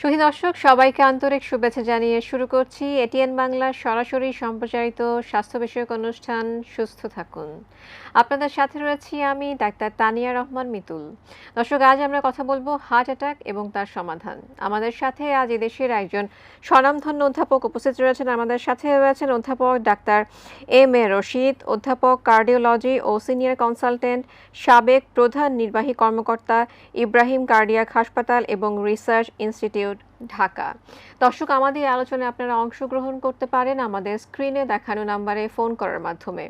সুধী দর্শক সবাইকে আন্তরিক শুভেচ্ছা জানিয়ে শুরু করছি এটিএন বাংলার সরাসরি সম্প্রচারিত স্বাস্থ্য বিষয়ক অনুষ্ঠান সুস্থ থাকুন। আপনাদের সাথে রয়েছি আমি ডাক্তার তানিয়া রহমান মিতুল। দর্শক, আজ আমরা কথা বলবো হার্ট অ্যাটাক এবং তার সমাধান। আমাদের সাথে আজ এদেশের একজন স্বনামধন্য অধ্যাপক উপস্থিত রয়েছেন। আমাদের সাথে রয়েছেন অধ্যাপক ডাক্তার এম.এ. রশিদ, অধ্যাপক কার্ডিওলজি ও সিনিয়র কনসালটেন্ট, সাবেক প্রধান নির্বাহী কর্মকর্তা, ইব্রাহিম কার্ডিয়াক হাসপাতাল এবং রিসার্চ ইনস্টিটিউট, ঢাকা। দর্শক, আমাদের এই আলোচনায় আপনারা অংশগ্রহণ করতে পারেন আমাদের স্ক্রিনে দেখানো নাম্বারে ফোন করার মাধ্যমে।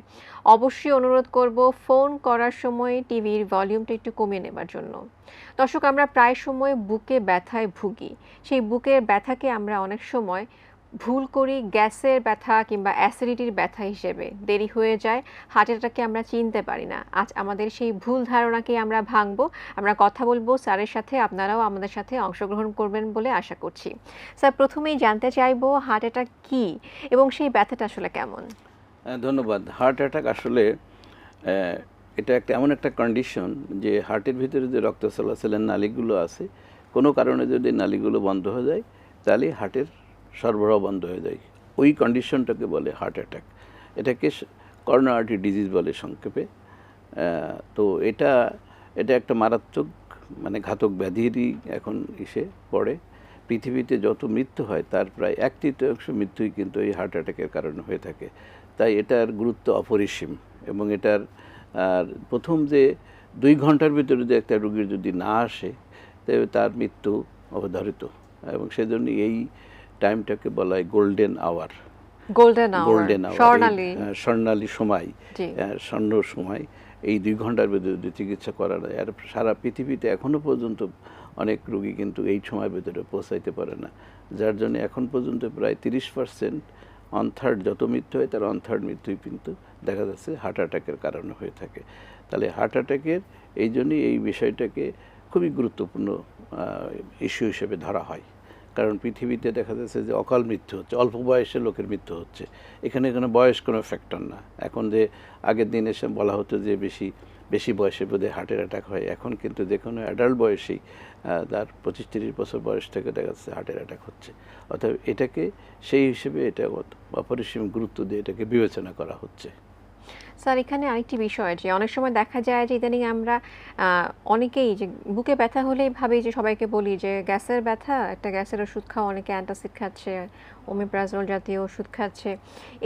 অবশ্যই অনুরোধ করব ফোন করার সময় টিভির ভলিউমটা একটু কমিয়ে নেবার জন্য। দর্শক, আমরা প্রায় সময় বুকে ব্যথায় ভুগি। সেই বুকের ব্যথাকে আমরা অনেক সময় ভুল করি গ্যাসের ব্যথা কিংবা অ্যাসিডিটির ব্যথা হিসেবে। দেরি হয়ে যায়, হার্ট অ্যাটাককে আমরা চিনতে পারি না। আজ আমাদের সেই ভুল ধারণাকে আমরা ভাঙবো। আমরা কথা বলবো স্যারের সাথে, আপনারাও আমাদের সাথে অংশগ্রহণ করবেন বলে আশা করছি। স্যার, প্রথমেই জানতে চাইবো হার্ট অ্যাটাক কী এবং সেই ব্যথাটা আসলে কেমন? ধন্যবাদ। হার্ট অ্যাটাক আসলে এটা এমন একটা কন্ডিশন যে হার্টের ভিতরে যে রক্ত চলাচলের নালীগুলো আছে, কোনো কারণে যদি নালীগুলো বন্ধ হয়ে যায় তাহলে হার্টের সরবরাহ বন্ধ হয়ে যায়। ওই কন্ডিশনটাকে বলে হার্ট অ্যাটাক। এটাকে করোনারি আর্টারি ডিজিজ বলে সংক্ষেপে। তো এটা একটা মারাত্মক ঘাতক ব্যাধিরই এখন পড়ে। পৃথিবীতে যত মৃত্যু হয় তার প্রায় 1/3 মৃত্যুই কিন্তু এই হার্ট অ্যাটাকের কারণে হয়ে থাকে। তাই এটার গুরুত্ব অপরিসীম এবং এটার প্রথম যে 2 ঘন্টার ভিতরে যদি একটা রোগীর যদি না আসে তবে তার মৃত্যু অবধারিত, এবং সেজন্য এই টাইমটাকে বলা হয় গোল্ডেন আওয়ার। স্বর্ণালী সময়, স্বর্ণ সময়। এই 2 ঘন্টার ভিতরে যদি চিকিৎসা করা যায়, আর সারা পৃথিবীতে এখনও পর্যন্ত অনেক রোগী কিন্তু এই সময়ের ভিতরে পৌঁছাইতে পারে না, যার জন্য এখন পর্যন্ত প্রায় 30% 1/3 যত মৃত্যু হয় তার 1/3 মৃত্যুই কিন্তু দেখা যাচ্ছে হার্ট অ্যাটাকের কারণে হয়ে থাকে। তাহলে হার্ট অ্যাটাকের এই জন্যই এই বিষয়টাকে খুবই গুরুত্বপূর্ণ ইস্যু হিসেবে ধরা হয়। কারণ পৃথিবীতে দেখা যাচ্ছে যে অকাল মৃত্যু হচ্ছে, অল্প বয়সে লোকের মৃত্যু হচ্ছে। এখানে বয়স কোনো ফ্যাক্টর না। এখন যে আগের দিন এসে বলা হতো যে বেশি বয়সে বোধহয় হার্টের অ্যাটাক হয়, এখন কিন্তু যে কোনো অ্যাডাল্ট বয়সেই তার 25-30 বছর বয়স থেকে দেখা যাচ্ছে হার্টের অ্যাটাক হচ্ছে। অর্থাৎ এটাকে সেই হিসেবে এটা অপরিসীম গুরুত্ব দিয়ে এটাকে বিবেচনা করা হচ্ছে। স্যার, এখানে আরেকটি বিষয় যে অনেক সময় দেখা যায় যে ইদানিং আমরা অনেকেই যে বুকে ব্যথা হলেই ভাবি, যে সবাইকে বলি যে গ্যাসের ব্যথা, একটা গ্যাসের ওষুধ খাও, অনেকে অ্যান্টাসিড খাচ্ছে, ওমিপ্রাজল জাতীয় ওষুধ খাচ্ছে।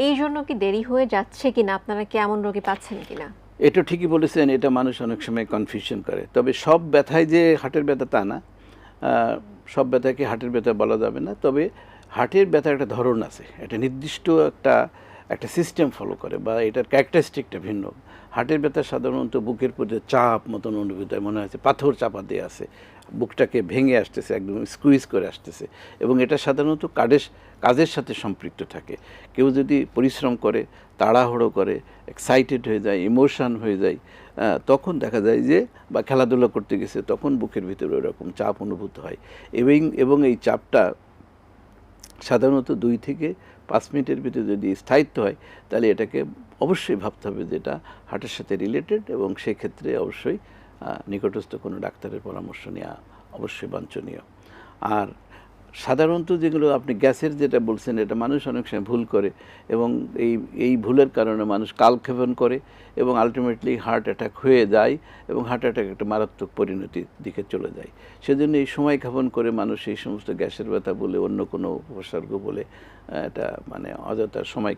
এই জন্য কি দেরি হয়ে যাচ্ছে কিনা, আপনারা কি এমন রোগী পাচ্ছেন কিনা? এটা ঠিকই বলেছেন, এটা মানুষ অনেক সময় কনফিউশন করে। তবে সব ব্যথায় যে হার্টের ব্যথা তা না, সব ব্যথাকে হার্টের ব্যথা বলা যাবে না। তবে হার্টের ব্যথার একটা ধরন আছে, একটা নির্দিষ্ট একটা সিস্টেম ফলো করে, বা এটার ক্যারেক্টারিস্টিকটা ভিন্ন। হার্টের ব্যথা সাধারণত বুকের পরে চাপ মতন অনুভূত হয়, মনে হচ্ছে পাথর চাপা দিয়ে আছে, বুকটাকে ভেঙে আসতেছে, একদম স্কুইজ করে আসতেছে। এবং এটা সাধারণত কাজের সাথে সম্পৃক্ত থাকে। কেউ যদি পরিশ্রম করে, তাড়াহুড়ো করে, এক্সাইটেড হয়ে যায়, ইমোশন হয়ে যায়, তখন দেখা যায় যে, বা খেলাধুলা করতে গেছে, তখন বুকের ভিতরে ওরকম চাপ অনুভূত হয়। এবং এই চাপটা সাধারণত 2 থেকে 5 মিনিটের ভিতরে যদি স্থায়িত্ব হয় তাহলে এটাকে অবশ্যই ভাবতে হবে যে এটা হার্টের সাথে রিলেটেড, এবং সেক্ষেত্রে অবশ্যই নিকটস্থ কোনো ডাক্তারের পরামর্শ নেওয়া অবশ্যই বাঞ্ছনীয়। আর সাধারণত যেগুলো আপনি গ্যাসের যেটা বলছেন, এটা মানুষ অনেক সময় ভুল করে, এবং এই ভুলের কারণে মানুষ কালক্ষেপণ করে এবং আলটিমেটলি হার্ট অ্যাটাক হয়ে যায়, এবং হার্ট অ্যাটাক একটা মারাত্মক পরিণতির দিকে চলে যায়। সেজন্য এই সময় ক্ষেপণ করে মানুষ এই সমস্ত গ্যাসের ব্যথা বলে, অন্য কোনো উপসর্গ বলে এটা অযথা সময়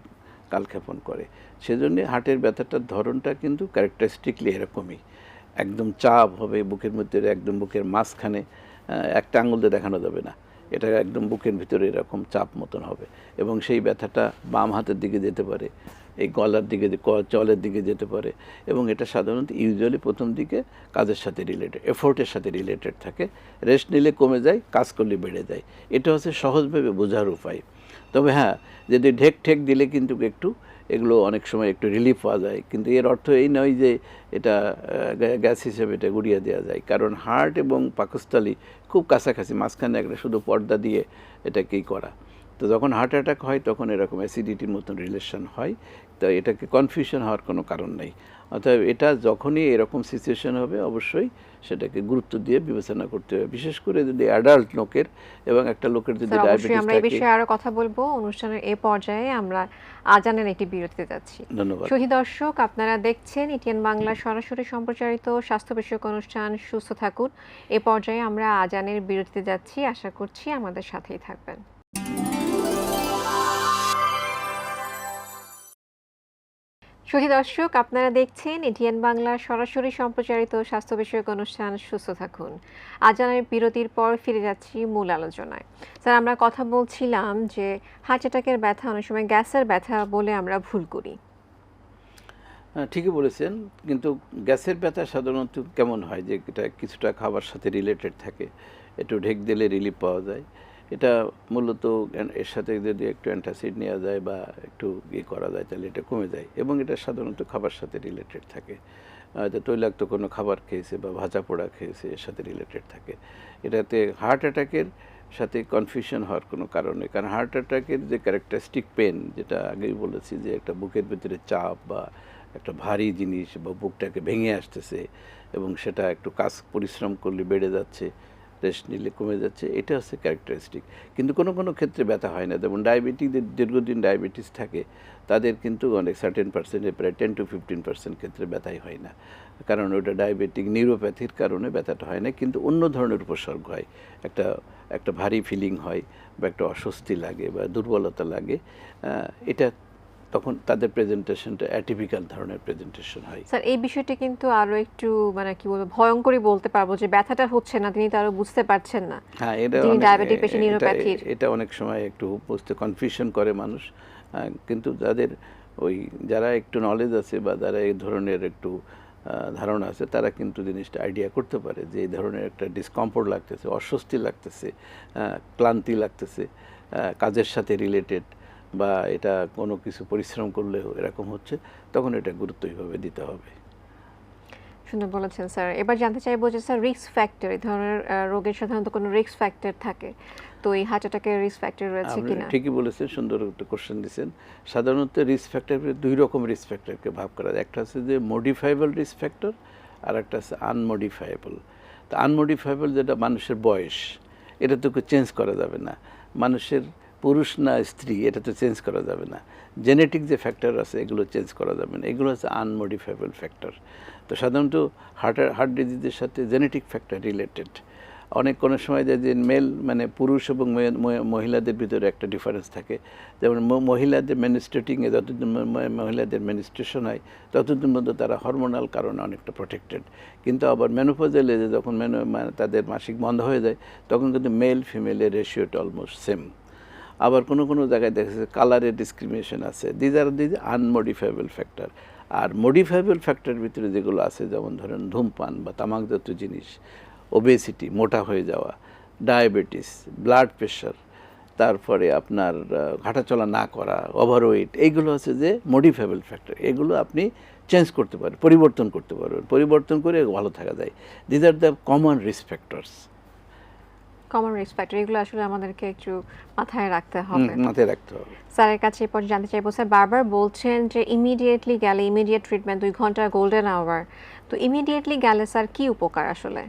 কালক্ষেপণ করে। সেজন্য হার্টের ব্যথাটার ধরনটা কিন্তু ক্যারেক্টারিস্টিকলি এরকমই। একদম চাপ হবে বুকের মধ্যে, একদম বুকের মাঝখানে, একটা আঙুল দিয়ে দেখানো যাবে না, এটা একদম বুকের ভিতরে এরকম চাপ মতন হবে, এবং সেই ব্যথাটা বাম হাতের দিকে যেতে পারে, এই গলার দিকে, চলের দিকে যেতে পারে, এবং এটা সাধারণত ইউজুয়ালি প্রথম দিকে কাজের সাথে রিলেটেড, এফোর্টের সাথে রিলেটেড থাকে। রেস্ট নিলে কমে যায়, কাজ করলে বেড়ে যায়। এটা হচ্ছে সহজভাবে বোঝার উপায়। তবে হ্যাঁ, যদি ঠেক দিলে কিন্তু এগুলো অনেক সময় একটু রিলিফ পাওয়া যায়, কিন্তু এর অর্থ এই নয় যে এটা গ্যাস হিসেবে এটা গুড়িয়ে দেওয়া যায়। কারণ হার্ট এবং পাকস্থলী খুব কাছাকাছি, মাঝখানে একটা শুধু পর্দা দিয়ে এটাকেই করা। তো যখন হার্ট অ্যাটাক হয় তখন এরকম অ্যাসিডিটির মতন রিলেশন হয়। তো এটাকে কনফিউশন হওয়ার কোনো কারণ নেই। অতএব এটা যখনই এরকম সিচুয়েশন হবে অবশ্যই সেটাকে গুরুত্ব দিয়ে বিবেচনা করতে হবে, বিশেষ করে যদি অ্যাডাল্ট লোকের এবং একটা লোকের যদি স্যার অবশ্যই ডায়াবেটিস আমরা এই থাকে। বিষয়ে আরো কথা বলবো অনুষ্ঠানের এই পর্যায়ে। আমরা আজানের একটি বিরতিতে যাচ্ছি। ধন্যবাদ। সুধী দর্শক, আপনারা দেখছেন এটিএন বাংলা সরাসরি সম্প্রচারিত স্বাস্থ্য বিষয়ক অনুষ্ঠান সুস্থ থাকুন। এ পর্যায়ে আমরা আজানের বিরতিতে যাচ্ছি, আশা করছি আমাদের সাথেই থাকবেন। সুধী দর্শক, আপনারা দেখছেন এটিএন বাংলা সরাসরি সম্প্রচারিত স্বাস্থ্য বিষয়ক অনুষ্ঠান সুস্থ থাকুন। আজানের বিরতির পর ফিরে যাচ্ছি মূল আলোচনায়। স্যার, আমরা কথা বলছিলাম যে হার্ট অ্যাটাকের ব্যথা অনেক সময় গ্যাসের ব্যথা বলে আমরা ভুল করি। ঠিকই বলেছেন, কিন্তু গ্যাসের ব্যথা সাধারণত কেমন হয় যে এটা কিছুটা খাবার সাথে রিলেটেড থাকে, একটু ঢেক দিলে রিলিফ পাওয়া যায়। এটা মূলত এর সাথে যদি একটু অ্যান্টাসিড নেওয়া যায় বা একটু করা যায় তাহলে এটা কমে যায়, এবং এটা সাধারণত খাবার সাথে রিলেটেড থাকে। হয়তো তৈলাক্ত কোনো খাবার খেয়েছে বা ভাজা পোড়া খেয়েছে, এর সাথে রিলেটেড থাকে। এটাতে হার্ট অ্যাটাকের সাথে কনফিউশন হওয়ার কোনো কারণ নেই, কারণ হার্ট অ্যাটাকের যে ক্যারেক্টারিস্টিক পেন, যেটা আগেই বলেছি যে একটা বুকের ভিতরে চাপ বা একটা ভারী জিনিস বা বুকটাকে ভেঙে আসতেছে এবং সেটা একটু কাজ পরিশ্রম করলে বেড়ে যাচ্ছে, রেস্ট নিলে কমে যাচ্ছে, এটা হচ্ছে ক্যারেক্টারিস্টিক। কিন্তু কোনো কোনো ক্ষেত্রে ব্যথা হয় না, যেমন ডায়াবেটিকদের দীর্ঘদিন ডায়াবেটিস থাকে তাদের কিন্তু অনেক সার্টেন পার্সেন্টে প্রায় 10-15% ক্ষেত্রে ব্যথাই হয় না, কারণ ওটা ডায়াবেটিক নিউরোপ্যাথির কারণে ব্যথাটা হয় না, কিন্তু অন্য ধরনের উপসর্গ হয়, একটা একটা ভারী ফিলিং হয় বা একটা অস্বস্তি লাগে বা দুর্বলতা লাগে। এটা তখন তাদের প্রেজেন্টেশনটা অ্যাটিপিক্যাল ধরনের প্রেজেন্টেশন হয়। স্যার, এই বিষয়টি কিন্তু আরো একটু মানে কি বলবো ভয়ঙ্করই বলতে পারবো, যে ব্যথাটা হচ্ছে না, তিনি তো আরো বুঝতে পারছেন না। হ্যাঁ, এটা যিনি অনেক ডায়াবেটিক পেশেন্ট, এটা নিউরোপ্যাথির। এটা অনেক সময় একটু বুঝতে কনফিউশন করে মানুষ। কিন্তু যাদের ওই যারা একটু নলেজ আছে বা যারা এই ধরনের একটু ধারণা আছে, তারা কিন্তু জিনিসটা আইডিয়া করতে পারে যে এই ধরনের একটা ডিসকমফোর্ট লাগতেছে, অস্বস্তি লাগতেছে, ক্লান্তি লাগতেছে, কাজের সাথে রিলেটেড বা এটা কোনো কিছু পরিশ্রম করলেও এরকম হচ্ছে, তখন এটা গুরুত্ব এইভাবে দিতে হবে। সুন্দর বলেছেন স্যার। এবার জানতে চাইবো যে স্যার, রিস্ক ফ্যাক্টর, এই ধরনের রোগের সাধারণত কোনো রিস্ক ফ্যাক্টর থাকে, তো এই হার্ট অ্যাটাকের রিস্ক ফ্যাক্টর রয়েছে আপনি কিনা? ঠিকই বলেছেন, সুন্দর একটা কোশ্চেন দিয়েছেন। সাধারণত রিস্ক ফ্যাক্টর দুই রকম রিস্ক ফ্যাক্টরকে ভাগ করা যায়, একটা হচ্ছে যে মডিফাইবল রিস্ক ফ্যাক্টর আর একটা আছে আনমডিফাইবল। তো আনমডিফাইবল যেটা মানুষের বয়স, এটা তো চেঞ্জ করা যাবে না, মানুষের পুরুষ না স্ত্রী এটা তো চেঞ্জ করা যাবে না, জেনেটিক যে ফ্যাক্টর আছে এগুলো চেঞ্জ করা যাবে না, এগুলো হচ্ছে আনমডিফাইবল ফ্যাক্টর। তো সাধারণত হার্ট ডিজিজের সাথে জেনেটিক ফ্যাক্টর রিলেটেড। অনেক কোনো সময় যে মেল মানে পুরুষ এবং মহিলাদের ভিতরে একটা ডিফারেন্স থাকে, যেমন মহিলাদের মেনস্ট্রেটিংয়ে যতদিন মহিলাদের মেনস্ট্রেশন হয় ততদিন মধ্যে তারা হরমোনাল কারণে অনেকটা প্রোটেক্টেড, কিন্তু আবার মেনোপজেল এজে যখন তাদের মাসিক বন্ধ হয়ে যায় তখন কিন্তু মেল ফিমেলের রেশিওটা অলমোস্ট সেম। আবার কোনো কোনো জায়গায় দেখা যাচ্ছে কালারের ডিসক্রিমিনেশন আছে, দিজ আর আনমডিফাইবল ফ্যাক্টর। আর মডিফাইবল ফ্যাক্টরের ভিতরে যেগুলো আছে, যেমন ধরেন ধূমপান বা তামাকজাত জিনিস, ওবেসিটি মোটা হয়ে যাওয়া, ডায়াবেটিস, ব্লাড প্রেশার, তারপরে আপনার হাঁটাচলা না করা, ওভারওয়েট, এইগুলো হচ্ছে যে মডিফাইবল ফ্যাক্টর। এগুলো আপনি চেঞ্জ করতে পারেন, পরিবর্তন করতে পারবেন, পরিবর্তন করে ভালো থাকা যায়। These are the common risk factors. Common risk factor, এগুলো আসলে আমাদেরকে একটু মাথায় রাখতে হবে। মাথায় রাখতে হবে। স্যারের কাছে এরপর জানতে চাইবো স্যার, বারবার বলছেন যে ইমিডিয়েটলি গেলে, ইমিডিয়েট ট্রিটমেন্ট, 2 ঘন্টা গোল্ডেন আওয়ার, তো ইমিডিয়েটলি গেলে স্যার কি উপকার আসলে?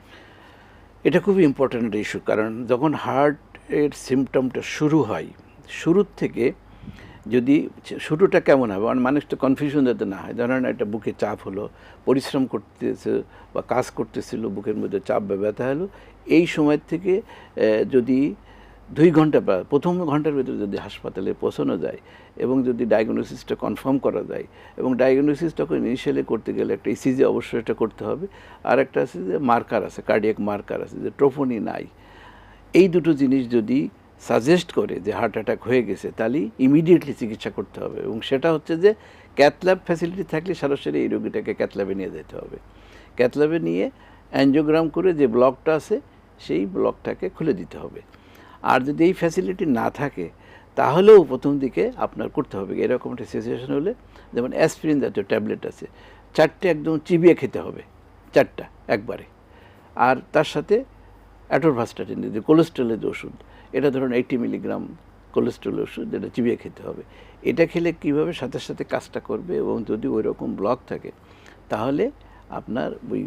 এটা খুবই ইম্পর্ট্যান্ট ইস্যু, কারণ যখন হার্টের সিমটমটা শুরু হয়, শুরুর থেকে যদি শুরুটা কেমন হবে, মানুষ তো কনফিউশন যাতে না হয়, ধরেন একটা বুকে চাপ হলো, পরিশ্রম করতেছে বা কাজ করতেছিল, বুকের মধ্যে চাপ বা ব্যথা হলো, এই সময় থেকে যদি 2 ঘন্টা বা প্রথম ঘন্টার ভিতরে যদি হাসপাতালে পৌঁছানো যায় এবং যদি ডায়াগনোসিসটা কনফার্ম করা যায়, এবং ডায়াগনোসিসটাকে ইনিশিয়ালি করতে গেলে একটা ইসিজি অবশ্যই এটা করতে হবে, আর একটা আছে যে মার্কার আছে, কার্ডিয়াক মার্কার আছে, যে ট্রোপনি নাই, এই দুটো জিনিস যদি সাজেস্ট করে যে হার্ট অ্যাটাক হয়ে গেছে, তাহলে ইমিডিয়েটলি চিকিৎসা করতে হবে, এবং সেটা হচ্ছে যে ক্যাথল্যাব ফ্যাসিলিটি থাকলে সরাসরি এই রোগীটাকে ক্যাথল্যাবে নিয়ে যেতে হবে। ক্যাথল্যাবে নিয়ে অ্যানজিওগ্রাম করে যে ব্লকটা আছে সেই ব্লকটাকে খুলে দিতে হবে। আর যদি এই ফ্যাসিলিটি না থাকে তাহলেও প্রথম দিকে আপনার করতে হবে এরকম একটা সিচুয়েশন হলে, যেমন অ্যাসপিরিন জাতীয় ট্যাবলেট আছে, 4টে একদম চিবিয়ে খেতে হবে, 4টা একবারে। আর তার সাথে অ্যাটোরভাস্টাটিন যে কোলেস্ট্রলের যে ওষুধ, এটা ধরুন 80 মিলিগ্রাম কোলেস্ট্রল ওষুধ, যেটা চিবিয়ে খেতে হবে। এটা খেলে কীভাবে সাথে সাথে কাজটা করবে, এবং যদি ওই রকম ব্লক থাকে তাহলে আপনার ওই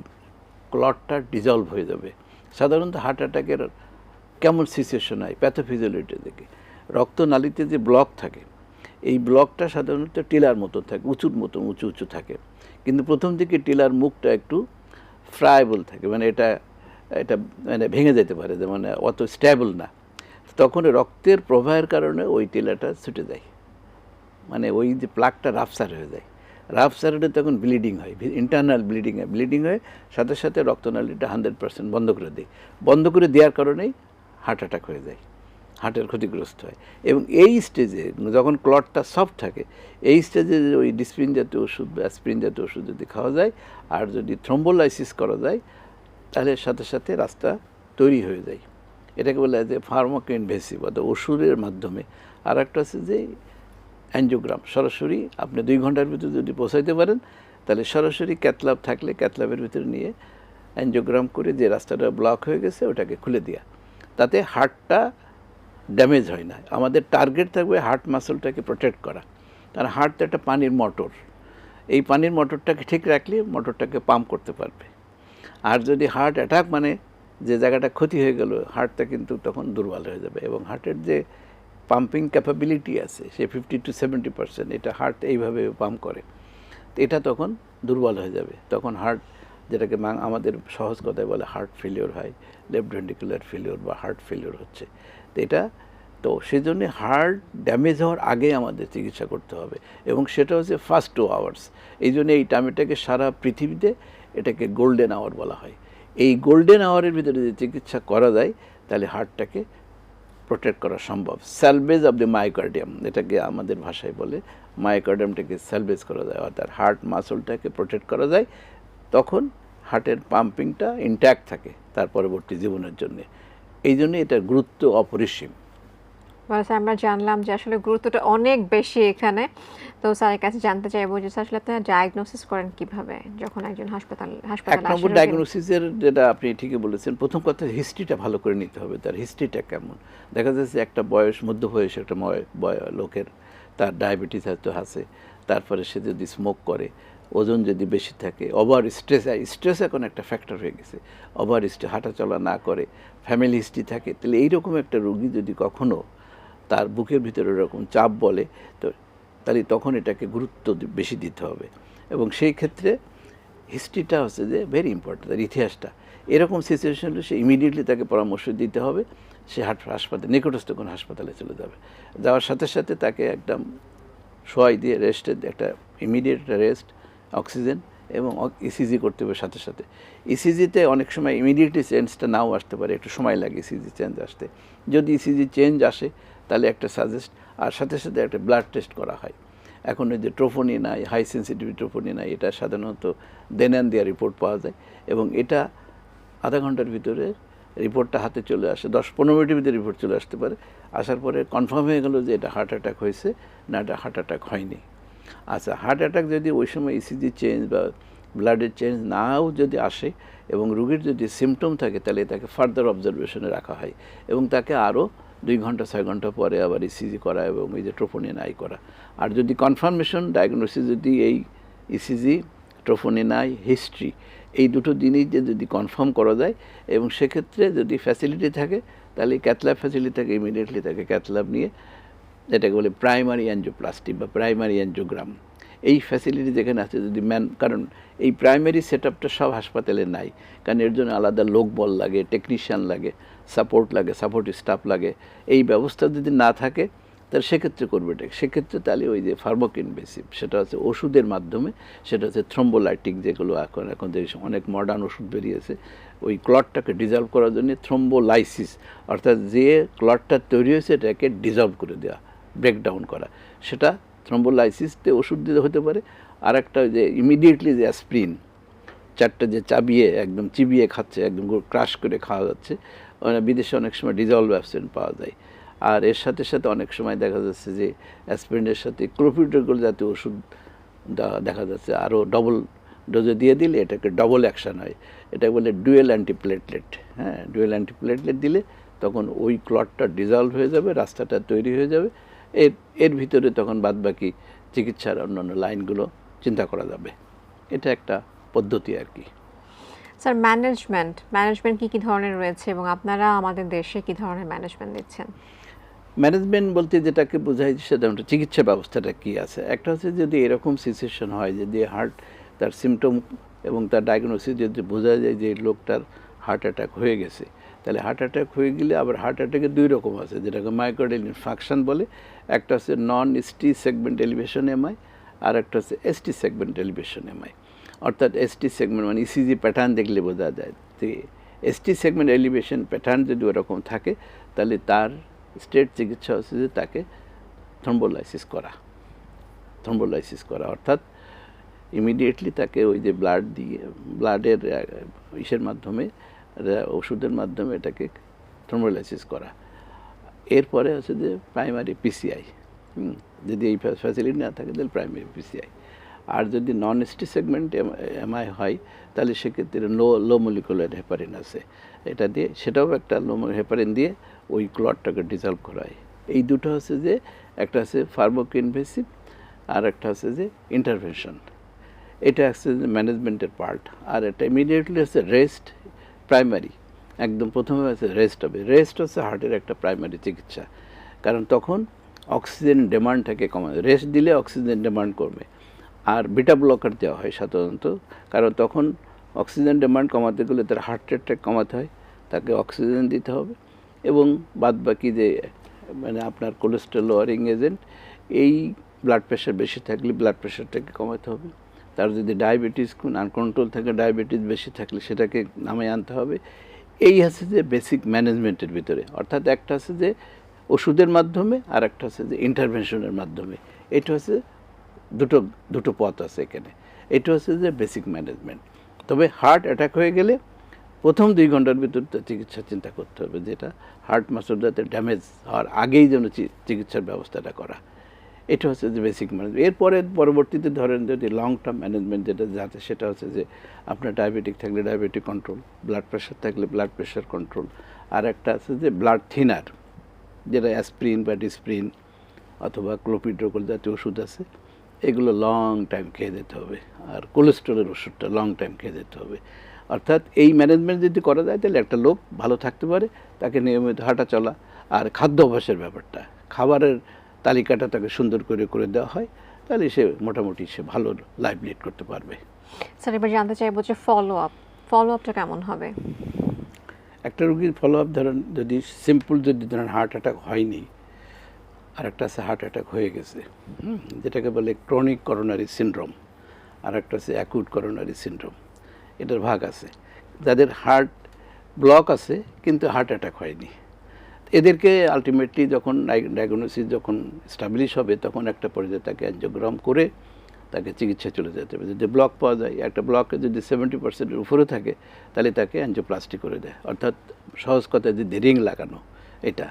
ক্লটটা ডিজলভ হয়ে যাবে। সাধারণত হার্ট অ্যাটাকের কেমন সিচুয়েশন হয় প্যাথোফিজিওলজি দেখে, রক্তনালীতে যে ব্লক থাকে এই ব্লকটা সাধারণত টিলার মতো থাকে, উঁচুর মতো উঁচু উঁচু থাকে, কিন্তু প্রথম দিকে টিলার মুখটা একটু ফ্রাইবল থাকে, মানে এটা এটা মানে ভেঙে যেতে পারে, যে মানে অত স্টেবল না। তখন রক্তের প্রবাহের কারণে ওই টিলাটা ছুটে যায়, মানে ওই যে প্লাকটা রাপচার হয়ে যায়। রাপচার হলে তখন ব্লিডিং হয়, ইন্টারনাল ব্লিডিং হয়, সাথে সাথে রক্তনালীটা 100% বন্ধ করে দেয়। বন্ধ করে দেওয়ার কারণেই হার্ট অ্যাটাক হয়ে যায়, হার্টের ক্ষতিগ্রস্ত হয়। এবং এই স্টেজে যখন ক্লটটা সফট থাকে, এই স্টেজে ওই ডিসপ্রিন জাতীয় ওষুধ বা অ্যাসপিরিন জাতীয় ওষুধ যদি খাওয়া যায় আর যদি থ্রম্বোলাইসিস করা যায়, তাহলে সাথে সাথে রাস্তা তৈরি হয়ে যায়। এটাকে বলা যায় যে ফার্মাকোইনভেসিভ, অর্থাৎ ওষুধের মাধ্যমে। আর একটা আছে যে অ্যাঞ্জিওগ্রাম, সরাসরি আপনি 2 ঘন্টার ভিতরে যদি পৌঁছাইতে পারেন তাহলে সরাসরি ক্যাথল্যাব থাকলে ক্যাথল্যাবের ভিতরে নিয়ে অ্যাঞ্জিওগ্রাম করে যে রাস্তাটা ব্লক হয়ে গেছে ওটাকে খুলে দেওয়া, তাতে হার্টটা ড্যামেজ হয় না। আমাদের টার্গেট থাকবে হার্ট মাসলটাকে প্রোটেক্ট করা, কারণ হার্ট তো একটা পানির মোটর, এই পানির মোটরটাকে ঠিক রাখলে মোটরটাকে পাম্প করতে পারবে। আর যদি হার্ট অ্যাটাক মানে যে জায়গাটা ক্ষতি হয়ে গেল, হার্টটা কিন্তু তখন দুর্বল হয়ে যাবে, এবং হার্টের যে পাম্পিং ক্যাপাবিলিটি আছে সে 50 to 70%, এটা হার্ট এইভাবে পাম্প করে, তো এটা তখন দুর্বল হয়ে যাবে। তখন হার্ট, যেটাকে আমাদের সহজ কথায় বলে হার্ট ফেলিওর হয়, লেফট ভেন্ট্রিকুলার ফেলিওর বা হার্ট ফেলিওর হচ্ছে। তো এটা তো সেই জন্যে হার্ট ড্যামেজ হওয়ার আগে আমাদের চিকিৎসা করতে হবে, এবং সেটা হচ্ছে ফার্স্ট 2 hours। এই জন্য এই টাইমটাকে সারা পৃথিবীতে এটাকে গোল্ডেন আওয়ার বলা হয়। এই গোল্ডেন আওয়ারের ভিতরে যদি চিকিৎসা করা যায় তাহলে হার্টটাকে প্রোটেক্ট করা সম্ভব। স্যালভেজ অফ দ্য মায়োকার্ডিয়াম, এটাকে আমাদের ভাষায় বলে, মায়োকার্ডিয়ামটাকে স্যালভেজ করা যায়, অর্থাৎ হার্ট মাসলটাকে প্রোটেক্ট করা যায়। তখন হার্টের পাম্পিংটা ইনট্যাক্ট থাকে তার পরবর্তী জীবনের জন্যে। এই জন্য এটার গুরুত্ব অপরিসীম। আমরা জানলাম যে আসলে গুরুত্বটা অনেক বেশি এখানে। তো স্যারের কাছে জানতে চাইবো যে আসলে আপনারা ডায়াগনোসিস করেন কিভাবে যখন একজন এক হাসপাতালে নম্বর ডায়াগনোসিসের যেটা আপনি ঠিকই বলেছেন, প্রথম কথা হিস্ট্রিটা ভালো করে নিতে হবে, তার হিস্ট্রিটা কেমন। দেখা যাচ্ছে একটা মধ্য বয়স একটা লোকের তার ডায়াবেটিস হয়তো আছে, তারপরে সে যদি স্মোক করে, ওজন যদি বেশি থাকে, ওভার স্ট্রেস এখন একটা ফ্যাক্টর হয়ে গেছে, ওভার স্ট্রেস, হাঁটা চলা না করে, ফ্যামিলি হিস্ট্রি থাকে, তাহলে এইরকম একটা রোগী যদি কখনো তার বুকের ভিতরে এরকম চাপ বলে, তো তাহলে তখন এটাকে গুরুত্ব বেশি দিতে হবে। এবং সেই ক্ষেত্রে হিস্ট্রিটা হচ্ছে যে ভেরি ইম্পর্টেন্ট, তার ইতিহাসটা। এরকম সিচুয়েশন হলে সে ইমিডিয়েটলি তাকে পরামর্শ দিতে হবে, সে হাসপাতালে, নিকটস্থ কোনো হাসপাতালে চলে যাবে। যাওয়ার সাথে সাথে তাকে একদম শোয়াই দিয়ে রেস্টের একটা ইমিডিয়েট রেস্ট, অক্সিজেন এবং ইসিজি করতে হবে সাথে সাথে। ইসিজিতে অনেক সময় ইমিডিয়েটলি চেঞ্জটা নাও আসতে পারে, একটু সময় লাগে ইসিজি চেঞ্জ আসতে। যদি ইসিজি চেঞ্জ আসে তাহলে একটা সাজেস্ট, আর সাথে সাথে একটা ব্লাড টেস্ট করা হয়। এখন ওই যে ট্রোপোনিন নাই, হাই সেন্সিটিভিটি ট্রোপোনিন নাই, এটা সাধারণত দেন অ্যান্ড দেওয়া রিপোর্ট পাওয়া যায়, এবং এটা আধা ঘন্টার ভিতরে রিপোর্টটা হাতে চলে আসে, 10-15 মিনিটের ভিতরে রিপোর্ট চলে আসতে পারে। আসার পরে কনফার্ম হয়ে গেল যে এটা হার্ট অ্যাটাক হয়েছে না এটা হার্ট অ্যাটাক হয়নি। আচ্ছা, হার্ট অ্যাটাক যদি ওই সময় ইসিজি চেঞ্জ বা ব্লাডের চেঞ্জ নাও যদি আসে এবং রোগীর যদি সিমটম থাকে, তাহলে তাকে ফার্দার অবজারভেশনে রাখা হয়, এবং তাকে আরও 2 ঘন্টা 6 ঘন্টা পরে আবার ইসিজি করা এবং এই যে ট্রোপোনিন আই করা। আর যদি কনফার্মেশন ডায়াগনোসিস যদি এই ইসিজি, ট্রোপোনিন আই, হিস্ট্রি, এই দুটো জিনিস যদি কনফার্ম করা যায়, এবং সেক্ষেত্রে যদি ফ্যাসিলিটি থাকে তাহলে ক্যাথল্যাব ফ্যাসিলিটি থাকে, ইমিডিয়েটলি তাকে ক্যাথল্যাব নিয়ে, যেটাকে বলে প্রাইমারি অ্যাঞ্জিওপ্লাস্টি বা প্রাইমারি অ্যাঞ্জিওগ্রাম, এই ফ্যাসিলিটি যেখানে আছে যদি কারণ এই প্রাইমারি সেট আপটা সব হাসপাতালে নাই, কারণ এর জন্য আলাদা লোকবল লাগে, টেকনিশিয়ান লাগে, সাপোর্ট লাগে, সাপোর্টিভ স্টাফ লাগে। এই ব্যবস্থা যদি না থাকে তাহলে সেক্ষেত্রে করবে এটা, সেক্ষেত্রে তাহলে ওই যে ফার্মাকোইনভেসিভ, সেটা হচ্ছে ওষুধের মাধ্যমে, সেটা হচ্ছে থ্রম্বোলাইটিক, যেগুলো এখন যে অনেক মডার্ন ওষুধ বেরিয়েছে, ওই ক্লটটাকে ডিজলভ করার জন্য থ্রম্বোলাইসিস, অর্থাৎ যে ক্লটটা তৈরি হয়েছে এটাকে ডিজলভ করে দেওয়া, ব্রেকডাউন করা, সেটা থ্রম্বোলাইসিসতে ওষুধ দিতে হতে পারে। আর একটা যে ইমিডিয়েটলি যে অ্যাসপ্রিন 4টা যে একদম চিবিয়ে খাচ্ছে, একদম ক্রাশ করে খাওয়া যাচ্ছে, বিদেশে অনেক সময় ডিজলভ অ্যাসপ্রিন পাওয়া যায়। আর এর সাথে সাথে অনেক সময় দেখা যাচ্ছে যে অ্যাসপ্রিনের সাথে ক্লোপিডোগ্রাল জাতীয় ওষুধ দেখা যাচ্ছে আরও ডবল ডোজে দিয়ে দিলে এটাকে ডবল অ্যাকশান হয়, এটা বলে ডুয়েল অ্যান্টিপ্লেটলেট। হ্যাঁ, ডুয়েল অ্যান্টিপ্লেটলেট দিলে তখন ওই ক্লটটা ডিজলভ হয়ে যাবে, রাস্তাটা তৈরি হয়ে যাবে। এর ভিতরে তখন বাদবাকি চিকিৎসার অন্যান্য লাইনগুলো চিন্তা করা যাবে। এটা একটা পদ্ধতি আর কি। স্যার ম্যানেজমেন্ট কি ধরনের রয়েছে এবং আপনারা আমাদের দেশে কি ধরনের ম্যানেজমেন্ট দিচ্ছেন? ম্যানেজমেন্ট বলতে যেটাকে বোঝায় সেটা হচ্ছে চিকিৎসা ব্যবস্থাটা কী আছে। একটা হচ্ছে যদি এরকম সিচুয়েশন হয় যে হার্ট তার সিমটম এবং তার ডায়াগনোসিস যদি বোঝা যায় যে লোকটার হার্ট অ্যাটাক হয়ে গেছে, তাহলে হার্ট অ্যাটাক হয়ে গেলে আবার হার্ট অ্যাটাকের দুই রকম আছে, যেটাকে মায়োকার্ডিয়াল ইনফাকশন বলে। একটা হচ্ছে non ST segment elevation MI, আর একটা হচ্ছে এসটি সেগমেন্ট এলিভেশন এমআই। অর্থাৎ এসটি সেগমেন্ট মানে ইসিজি প্যাটার্ন দেখলে বোঝা যায় যে এসটি সেগমেন্ট এলিভেশন প্যাটার্ন যদি ওরকম থাকে, তাহলে তার স্টেট চিকিৎসা হচ্ছে যে তাকে থ্রম্বোলাইসিস করা, অর্থাৎ ইমিডিয়েটলি তাকে ওই যে ব্লাডের ইসের মাধ্যমে, ওষুধের মাধ্যমে এটাকে থ্রম্বোলাইসিস করা। এরপরে হচ্ছে যে প্রাইমারি পিসিআই, যদি এই ফ্যাসিলিটি না থাকে তাহলে প্রাইমারি পিসিআই। আর যদি নন এসটি সেগমেন্ট এমআই হয়, তাহলে সেক্ষেত্রে লো মলিকুলার হেপারিন আছে, এটা দিয়ে সেটাও একটা লো হেপারিন দিয়ে ওই ক্লটটাকে ডিজলভ করা হয়। এই দুটো হচ্ছে যে একটা হচ্ছে ফার্মাকোইনভেসিভ আর একটা হচ্ছে যে ইন্টারভেনশন। এটা হচ্ছে যে ম্যানেজমেন্টের পার্ট। আর এটা ইমিডিয়েটলি হচ্ছে রেস্ট, প্রাইমারি একদম প্রথমে হচ্ছে রেস্ট হবে। রেস্ট হচ্ছে হার্টের একটা প্রাইমারি চিকিৎসা, কারণ তখন অক্সিজেন ডিমান্ডটাকে কমায়। রেস্ট দিলে অক্সিজেন ডিমান্ড কমবে। আর বিটা ব্লকার দেওয়া হয় সাধারণত, কারণ তখন অক্সিজেন ডিমান্ড কমাতে গেলে তার হার্ট রেটটা কমাতে হয়, তাকে অক্সিজেন দিতে হবে। এবং বাদবাকি যে মানে আপনার কোলেস্ট্রল লোয়ারিং এজেন্ট, এই ব্লাড প্রেশার বেশি থাকলে ব্লাড প্রেশারটাকে কমাতে হবে। তার যদি ডায়াবেটিস আনকন্ট্রোল থাকে, ডায়াবেটিস বেশি থাকলে সেটাকে নামিয়ে আনতে হবে। এই হচ্ছে যে বেসিক ম্যানেজমেন্টের ভিতরে। অর্থাৎ একটা হচ্ছে যে ওষুধের মাধ্যমে আর একটা হচ্ছে যে ইন্টারভেনশনের মাধ্যমে। এটা হচ্ছে দুটো পথ আছে এখানে। এটা হচ্ছে যে বেসিক ম্যানেজমেন্ট। তবে হার্ট অ্যাটাক হয়ে গেলে প্রথম 2 ঘন্টার ভিতর চিকিৎসা চিন্তা করতে হবে, যেটা হার্ট মাসল যাতে ড্যামেজ হওয়ার আগেই যেন চিকিৎসার ব্যবস্থাটা করা। এটা হচ্ছে যে বেসিক ম্যানেজমেন্ট। এরপরে পরবর্তীতে ধরেন যদি লং টার্ম ম্যানেজমেন্ট যেটা যাতে, সেটা হচ্ছে যে আপনার ডায়াবেটিক থাকলে ডায়াবেটিক কন্ট্রোল, ব্লাড প্রেশার থাকলে ব্লাড প্রেশার কন্ট্রোল, আর একটা আছে যে ব্লাড থিনার, যেটা অ্যাসপ্রিন বা ডিসপ্রিন অথবা ক্লোপিড্রোকল জাতীয় ওষুধ আছে, এগুলো লং টাইম খেয়ে যেতে হবে। আর কোলেস্ট্রলের ওষুধটা লং টাইম খেয়ে যেতে হবে। অর্থাৎ এই ম্যানেজমেন্ট যদি করা যায়, তাহলে একটা লোক ভালো থাকতে পারে। তাকে নিয়মিত হাঁটা চলা আর খাদ্য অভ্যাসের ব্যাপারটা, খাবারের তালিকাটা তাকে সুন্দর করে দেওয়া হয়, তাহলে সে মোটামুটি ভালো লাইফ লিড করতে পারবে। স্যার এবার জানতে চাইবো যে ফলো আপটা কেমন হবে? একটা রোগীর ফলো আপ ধরেন যদি সিম্পল, যদি ধরেন হার্ট অ্যাটাক হয়নি, আর একটা আছে হার্ট অ্যাটাক হয়ে গেছে, যেটাকে বলে ক্রনিক করোনারি সিনড্রোম, আর একটা আছে অ্যাকুট করোনারি সিনড্রোম। এটার ভাগ আছে। যাদের হার্ট ব্লক আছে কিন্তু হার্ট অ্যাটাক হয়নি, এদেরকে আলটিমেটলি যখন ডায়াগনোসিস যখন স্টাবলিশ হবে, তখন একটা পর্যায়ে তাকে অ্যাঞ্জিওগ্রাম করে তাকে চিকিৎসা চলে যেতে হবে। যদি ব্লক পাওয়া যায়, একটা ব্লকে যদি 70%-এর উপরে থাকে, তাহলে তাকে অ্যাঞ্জিওপ্লাস্টি করে দেয়, অর্থাৎ সহজ কথায় যদি রিং লাগানো এটা।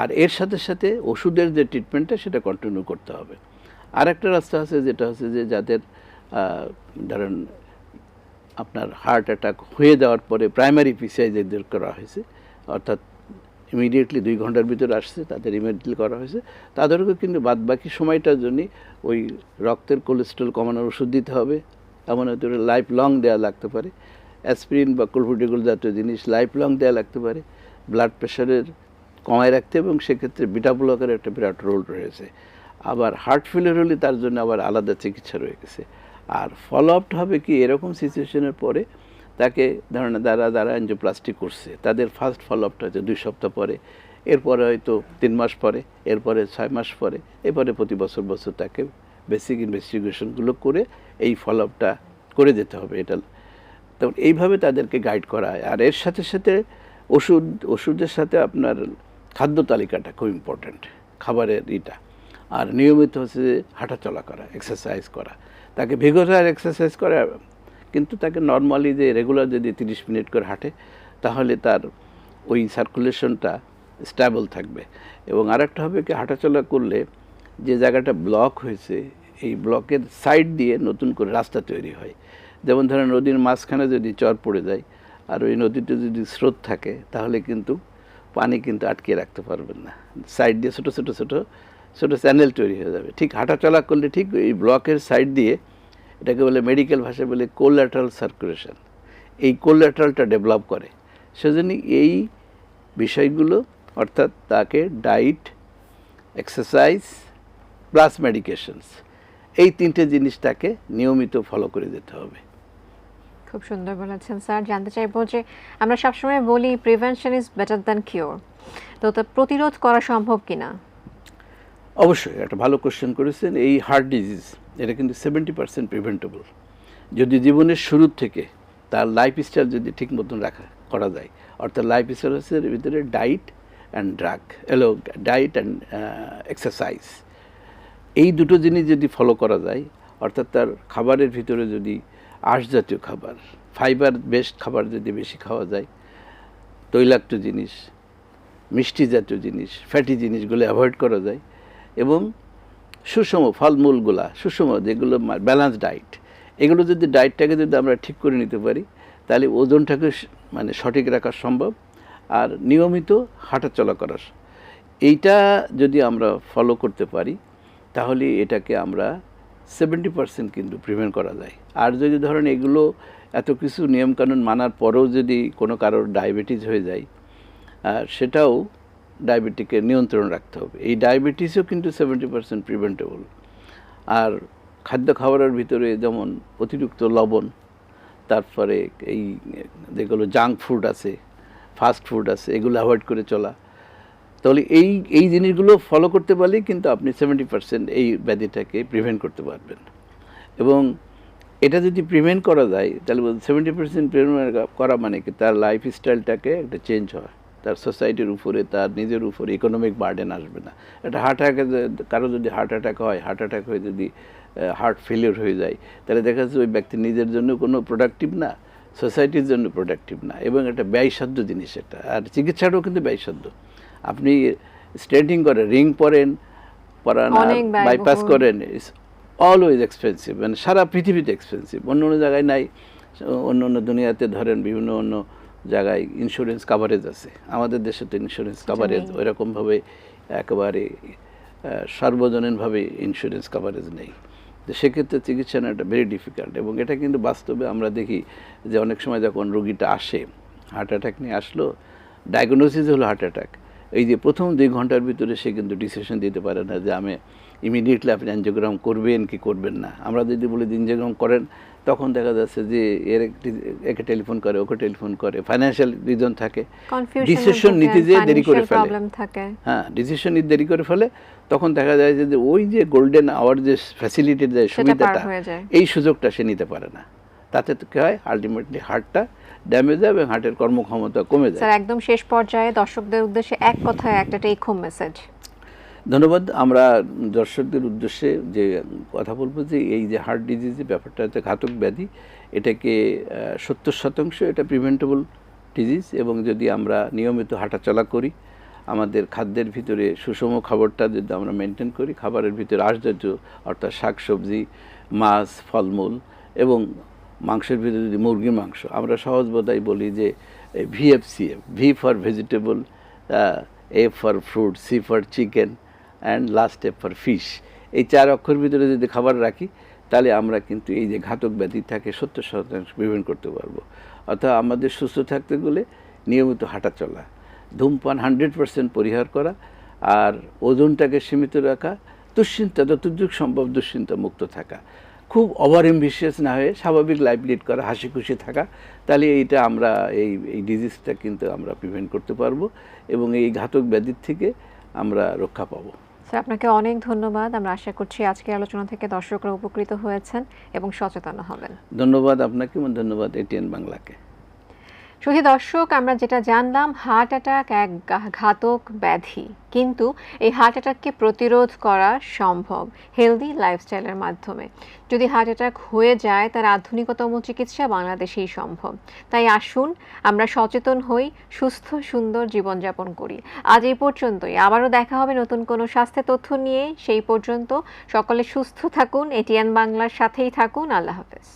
আর এর সাথে সাথে ওষুধের যে ট্রিটমেন্টটা সেটা কন্টিনিউ করতে হবে। আর একটা রাস্তা আছে, যেটা হচ্ছে যে যাদের ধরেন আপনার হার্ট অ্যাটাক হয়ে যাওয়ার পরে প্রাইমারি পিসিআই যাদের করা হয়েছে, অর্থাৎ ইমিডিয়েটলি 2 ঘন্টার ভিতরে আসছে, তাদের ইমিডিয়েটলি করা হয়েছে, তাদেরকে কিন্তু বাদবাকি সময়টার জন্য ওই রক্তের কোলেস্ট্রল কমানোর ওষুধ দিতে হবে। এমন হয়তো লাইফ লং দেওয়া লাগতে পারে। অ্যাসপিরিন বা ক্লোপিড্রোকল জাতীয় জিনিস লাইফ লং দেওয়া লাগতে পারে ব্লাড প্রেশারের কমায় রাখতে, এবং সেক্ষেত্রে বিটা ব্লকের একটা বিরাট রোল রয়েছে। আবার হার্ট ফেলিয়ার হলে তার জন্য আবার আলাদা চিকিৎসা রয়ে গেছে। আর ফলো আপটা হবে কি, এরকম সিচুয়েশনের পরে তাকে যারা অ্যাঞ্জিওপ্লাস্টি করছে, তাদের ফার্স্ট ফলো আপটা হচ্ছে 2 সপ্তাহ পরে, এরপরে হয়তো 3 মাস পরে, এরপরে 6 মাস পরে, এরপরে প্রতি বছর তাকে বেসিক ইনভেস্টিগেশনগুলো করে এই ফলো আপটা করে যেতে হবে। এটা তখন এইভাবে তাদেরকে গাইড করা হয়। আর এর সাথে সাথে ওষুধের সাথে আপনার খাদ্য তালিকাটা খুব ইম্পর্ট্যান্ট, খাবারের আর নিয়মিত হচ্ছে হাঁটা চলা করা, এক্সারসাইজ করা। তাকে ভিগোরাস এক্সারসাইজ করা, কিন্তু তাকে নর্মালি যে রেগুলার যদি 30 মিনিট করে হাঁটে, তাহলে তার ওই সার্কুলেশনটা স্টেবল থাকবে। এবং আরেকটা হবে কি, হাঁটাচলা করলে যে জায়গাটা ব্লক হয়েছে, এই ব্লকের সাইড দিয়ে নতুন করে রাস্তা তৈরি হয়। যেমন ধরেন নদীর মাঝখানে যদি চর পড়ে যায়, আর ওই নদীতে যদি স্রোত থাকে, তাহলে কিন্তু পানি কিন্তু আটকে রাখতে পারবেন না, সাইড দিয়ে ছোটো চ্যানেল তৈরি হয়ে যাবে। ঠিক হাঁটাচলা করলে ঠিক এই ব্লকের সাইড দিয়ে, এটাকে বলে মেডিকেল ভাষায় বলে কোল্যাটারাল সার্কুলেশন, এই কোল্যাটারালটা ডেভেলপ করে। সেজন্য এই বিষয়গুলো অর্থাৎ তাকে ডায়েট, এক্সারসাইজ প্লাস মেডিকেশনস, এই 3টে জিনিস তাকে নিয়মিত ফলো করে যেতে হবে। খুব সুন্দর বলেছেন স্যার। জানতে চাইবো যে আমরা সবসময় বলি prevention is better than cure, তো তা প্রতিরোধ করা সম্ভব কিনা? অবশ্যই একটা ভালো কোশ্চেন করেছেন। এই হার্ট ডিজিজ এটা কিন্তু 70% প্রিভেন্টেবল যদি জীবনের শুরুর থেকে তার লাইফস্টাইল যদি ঠিক মতন করা যায়। অর্থাৎ লাইফস্টাইল হচ্ছে এর ভিতরে diet and drug, diet and exercise, এই দুটো জিনিস যদি ফলো করা যায়, অর্থাৎ তার খাবারের ভিতরে যদি আঁশ জাতীয় খাবার, ফাইবার বেসড খাবার যদি বেশি খাওয়া যায়, তৈলাক্ত জিনিস, মিষ্টি জাতীয় জিনিস, ফ্যাটি জিনিসগুলো অ্যাভয়েড করা যায়, এবং সুষম ফলমূলগুলা, সুষম যেগুলো ব্যালেন্স ডায়েট, এগুলো যদি ডায়েটটাকে যদি আমরা ঠিক করে নিতে পারি, তাহলে ওজনটাকে মানে সঠিক রাখা সম্ভব। আর নিয়মিত হাঁটাচলা করা, এইটা যদি আমরা ফলো করতে পারি তাহলে এটাকে আমরা 70% কিন্তু প্রিভেন্ট করা যায়। আর যদি ধরেন এগুলো এত কিছু নিয়মকানুন মানার পরেও যদি কোনো কারোর ডায়াবেটিস হয়ে যায়, সেটাও ডায়াবেটিকের নিয়ন্ত্রণ রাখতে হবে। এই ডায়াবেটিসও কিন্তু 70% প্রিভেন্টেবল। আর খাদ্য খাবারের ভিতরে যেমন অতিরিক্ত লবণ, তারপরে এই যেগুলো জাঙ্ক ফুড আছে, ফাস্ট ফুড আছে, এগুলো অ্যাভয়েড করে চলা, তাহলে এই জিনিসগুলো ফলো করতে পারলেই কিন্তু আপনি 70% এই ব্যাধিটাকে প্রিভেন্ট করতে পারবেন। এবং এটা যদি প্রিভেন্ট করা যায় তাহলে 70% প্রিভেন্ট করা মানে কি তার লাইফস্টাইলটাকে একটা চেঞ্জ হয়, তার সোসাইটির উপরে, তার নিজের উপরে ইকোনমিক বার্ডেন আসবে না। একটা হার্ট অ্যাটাক, কারো যদি হার্ট অ্যাটাক হয়, হার্ট অ্যাটাক হয়ে যদি হার্ট ফেলিওর হয়ে যায়, তাহলে দেখা যাচ্ছে ওই ব্যক্তি নিজের জন্য কোনো প্রোডাক্টিভ না, সোসাইটির জন্য প্রোডাক্টিভ না, এবং একটা ব্যয়সাধ্য জিনিস এটা। আর চিকিৎসাটাও কিন্তু ব্যয়সাধ্য। আপনি স্ট্রেটিং করেন, রিং পরেন, পরান, বাইপাস করেন, ইটস অলওয়েজ এক্সপেন্সিভ, মানে সারা পৃথিবীতে এক্সপেন্সিভ। অন্য অন্য জায়গায় নাই, অন্য অন্য দুনিয়াতে ধরেন বিভিন্ন অন্য জায়গায় ইন্স্যুরেন্স কাভারেজ আছে, আমাদের দেশে তো ইন্স্যুরেন্স কাভারেজ ওইরকমভাবে একেবারে সার্বজনীনভাবে ইন্স্যুরেন্স কাভারেজ নেই। তো সেক্ষেত্রে চিকিৎসা নেওয়াটা ভেরি ডিফিকাল্ট। এবং এটা কিন্তু বাস্তবে আমরা দেখি যে অনেক সময় যখন রোগীটা আসে, হার্ট অ্যাটাক নিয়ে আসলো, ডায়াগনোসিস হলো হার্ট অ্যাটাক, এই যে প্রথম 2 ঘন্টার ভিতরে সে কিন্তু ডিসিশন দিতে পারে না যে আমি ইমিডিয়েটলি আপনি অ্যাঞ্জিওগ্রাম করবেন কি করবেন না। আমরা যদি বলি অ্যাঞ্জিওগ্রাম করেন, তখন দেখা যাচ্ছে যে একে টেলিফোন করে, ওকে টেলিফোন করে, ফাইন্যান্সিয়াল রিজন থাকে, ডিসিশন নিতে যে দেরি করে ফেলে। হ্যাঁ, ডিসিশন নিতে দেরি করে ফেলে, তখন দেখা যায় যে ওই যে গোল্ডেন আওয়ার যে ফ্যাসিলিটির যে সুবিধাটা, এই সুযোগটা সে নিতে পারে না। তাতে কী হয়, আলটিমেটলি হার্টটা ড্যামেজ হয় এবং হার্টের কর্মক্ষমতা কমে যায়। স্যার, একদম শেষ পর্যায়ে দর্শকদের উদ্দেশ্যে এক কথায় একটা টেক হোম মেসেজ। ধন্যবাদ। আমরা দর্শকদের উদ্দেশ্যে যে কথা বলবো যে এই যে হার্ট ডিজিজের ব্যাপারটা হচ্ছে ঘাতক ব্যাধি, এটাকে 70% এটা প্রিভেন্টেবল ডিজিজ। এবং যদি আমরা নিয়মিত হাঁটাচলা করি, আমাদের খাদ্যের ভিতরে সুষম খাবারটা যদি আমরা মেনটেন করি, খাবারের ভিতরে আঁশজাতীয় অর্থাৎ শাকসবজি, মাছ, ফলমূল, এবং মাংসের ভিতরে যদি মুরগির মাংস, আমরা সহজ বোধহয় বলি যে VFCF, V for vegetable, A for fruit, C for chicken, and last A for fish, এই 4 অক্ষর ভিতরে যদি খাবার রাখি, তাহলে আমরা কিন্তু এই যে ঘাতক ব্যাধি থাকে 70% প্রিভেন্ট করতে পারবো। অর্থাৎ আমাদের সুস্থ থাকতে গেলে নিয়মিত হাঁটা চলা, ধূমপান 100% পরিহার করা, আর ওজনটাকে সীমিত রাখা, দুশ্চিন্তা যতটুকু সম্ভব দুশ্চিন্তা মুক্ত থাকা, খুব ওভার অ্যাম্বিশিয়াস না হয়ে স্বাভাবিক লাইফ লিড করা, হাসি খুশি থাকা, তাহলে এইটা আমরা এই ডিজিজটা কিন্তু আমরা প্রিভেন্ট করতে পারবো এবং এই ঘাতক ব্যাধির থেকে আমরা রক্ষা পাবো। স্যার, আপনাকে অনেক ধন্যবাদ। আমরা আশা করছি আজকের আলোচনা থেকে দর্শকরা উপকৃত হয়েছেন এবং সচেতন হবেন। ধন্যবাদ আপনাকে এবং ধন্যবাদ এটিএন বাংলাকে। শুধু দর্শক, আমরা যেটা জানলাম, হার্ট অ্যাটাক এক ঘাতক ব্যাধি, কিন্তু এই হার্ট অ্যাটাককে প্রতিরোধ করা সম্ভব হেলদি লাইফস্টাইলের মাধ্যমে। যদি হার্ট অ্যাটাক হয়ে যায়, তার আধুনিকতম চিকিৎসা বাংলাদেশেই সম্ভব। তাই আসুন আমরা সচেতন হই, সুস্থ সুন্দর জীবনযাপন করি। আজ এই পর্যন্তই, আবারও দেখা হবে নতুন কোনো স্বাস্থ্য তথ্য নিয়ে। সেই পর্যন্ত সকলে সুস্থ থাকুন, এটিএন বাংলার সাথেই থাকুন। আল্লাহ হাফেজ।